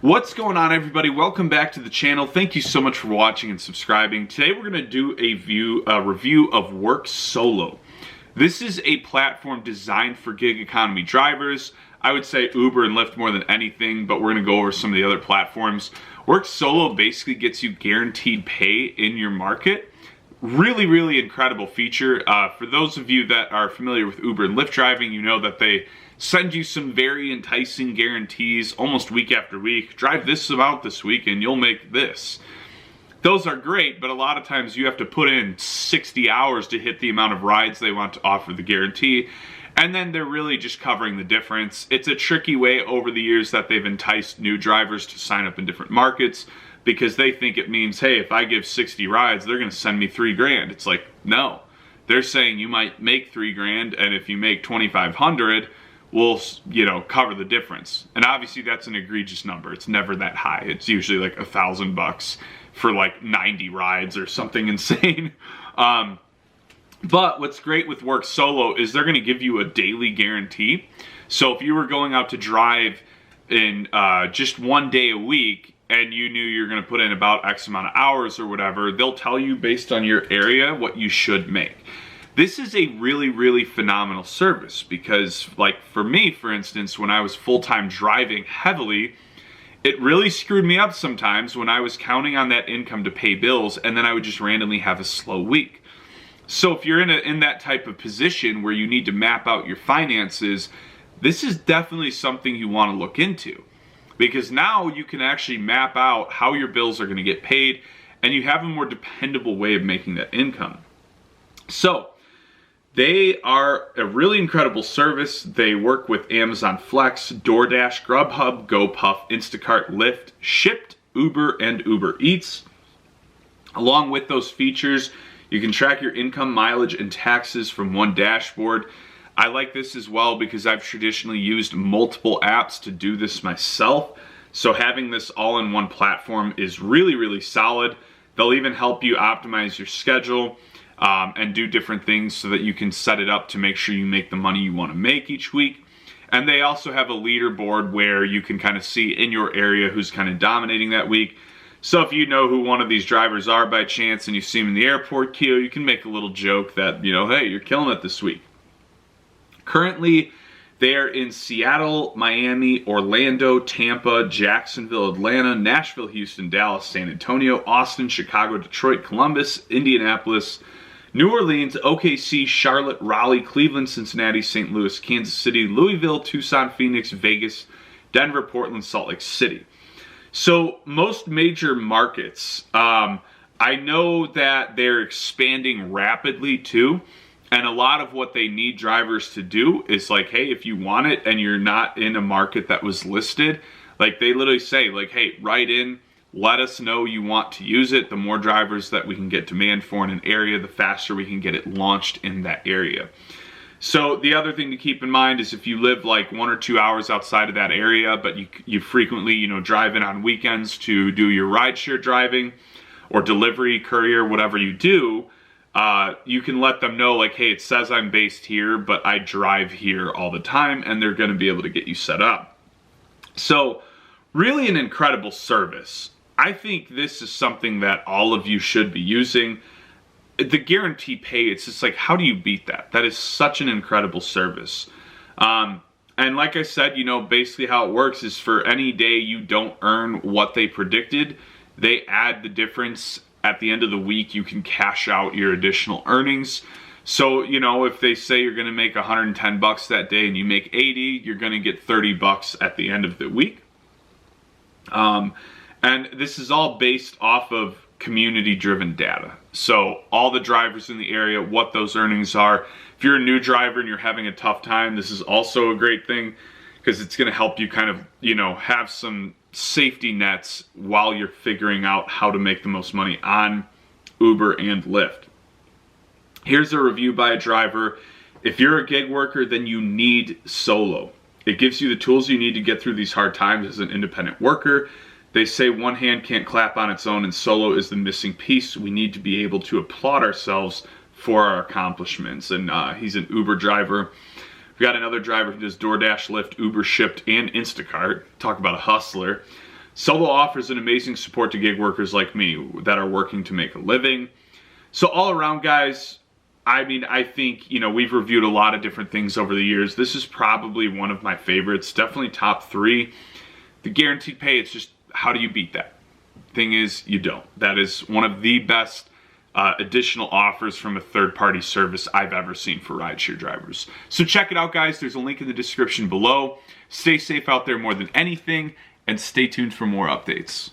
What's going on, everybody? Welcome back to the channel. Thank you so much for watching and subscribing. Today we're going to do a review of Work Solo. This is a platform designed for gig economy drivers. I would say Uber and Lyft more than anything, but we're going to go over some of the other platforms. Work Solo basically gets you guaranteed pay in your market. Really incredible feature. For those of you that are familiar with Uber and Lyft driving, you know that they send you some very enticing guarantees almost week after week. Drive this amount this week and you'll make this. Those are great, but a lot of times you have to put in 60 hours to hit the amount of rides they want to offer the guarantee, and then they're really just covering the difference. It's a tricky way over the years that they've enticed new drivers to sign up in different markets because they think it means, hey, if I give 60 rides, they're going to send me $3,000. It's like, no. They're saying you might make $3,000, and if you make 2,500, we'll, cover the difference. And obviously that's an egregious number. It's never that high. It's usually like $1,000 for like 90 rides or something insane. But what's great with Work Solo is they're going to give you a daily guarantee. So if you were going out to drive in just one day a week and you knew you're going to put in about X amount of hours or whatever, they'll tell you based on your area what you should make. This is a really phenomenal service because, like, for me, for instance, when I was full-time driving heavily, it really screwed me up sometimes when I was counting on that income to pay bills, and then I would just randomly have a slow week. So if you're in that type of position where you need to map out your finances, this is definitely something you want to look into, because now you can actually map out how your bills are going to get paid, and you have a more dependable way of making that income. So they are a really incredible service. They work with Amazon Flex, DoorDash, Grubhub, GoPuff, Instacart, Lyft, Shipt, Uber, and Uber Eats. Along with those features, you can track your income, mileage, and taxes from one dashboard. I like this as well because I've traditionally used multiple apps to do this myself. So having this all in one platform is really solid. They'll even help you optimize your schedule and do different things so that you can set it up to make sure you make the money you want to make each week. And they also have a leaderboard where you can kind of see in your area who's kind of dominating that week. So if you know who one of these drivers are by chance and you see them in the airport queue, you can make a little joke that, hey, you're killing it this week. Currently, they are in Seattle, Miami, Orlando, Tampa, Jacksonville, Atlanta, Nashville, Houston, Dallas, San Antonio, Austin, Chicago, Detroit, Columbus, Indianapolis, New Orleans, OKC, Charlotte, Raleigh, Cleveland, Cincinnati, St. Louis, Kansas City, Louisville, Tucson, Phoenix, Vegas, Denver, Portland, Salt Lake City. So most major markets, I know that they're expanding rapidly too. And a lot of what they need drivers to do is like, hey, if you want it and you're not in a market that was listed, like they literally say, like, hey, write in, let us know you want to use it. The more drivers that we can get demand for in an area, the faster we can get it launched in that area. So the other thing to keep in mind is if you live like 1 or 2 hours outside of that area, but you frequently, drive in on weekends to do your rideshare driving or delivery, courier, whatever you do, you can let them know, like, hey, it says I'm based here, but I drive here all the time, and they're going to be able to get you set up. So really an incredible service. I think this is something that all of you should be using. The guarantee pay, it's just like, how do you beat that? That is such an incredible service. And like I said, basically how it works is for any day you don't earn what they predicted, they add the difference. At the end of the week, you can cash out your additional earnings. So, if they say you're going to make $110 that day and you make 80, you're going to get $30 at the end of the week. And this is all based off of community-driven data. So all the drivers in the area, what those earnings are. If you're a new driver and you're having a tough time, this is also a great thing because it's going to help you kind of, have some safety nets while you're figuring out how to make the most money on Uber and Lyft. Here's a review by a driver. If you're a gig worker, then you need Solo. It gives you the tools you need to get through these hard times as an independent worker. They say one hand can't clap on its own, and Solo is the missing piece. We need to be able to applaud ourselves for our accomplishments. And he's an Uber driver. We've got another driver who does DoorDash, Lyft, Uber, Shipt, and Instacart. Talk about a hustler. Solo offers an amazing support to gig workers like me that are working to make a living. So all around, guys, I mean, I think, you know, we've reviewed a lot of different things over the years. This is probably one of my favorites, definitely top 3. The guaranteed pay, it's just, how do you beat that? Thing is, you don't. That is one of the best additional offers from a third-party service I've ever seen for rideshare drivers. So check it out, guys. There's a link in the description below. Stay safe out there more than anything, and stay tuned for more updates.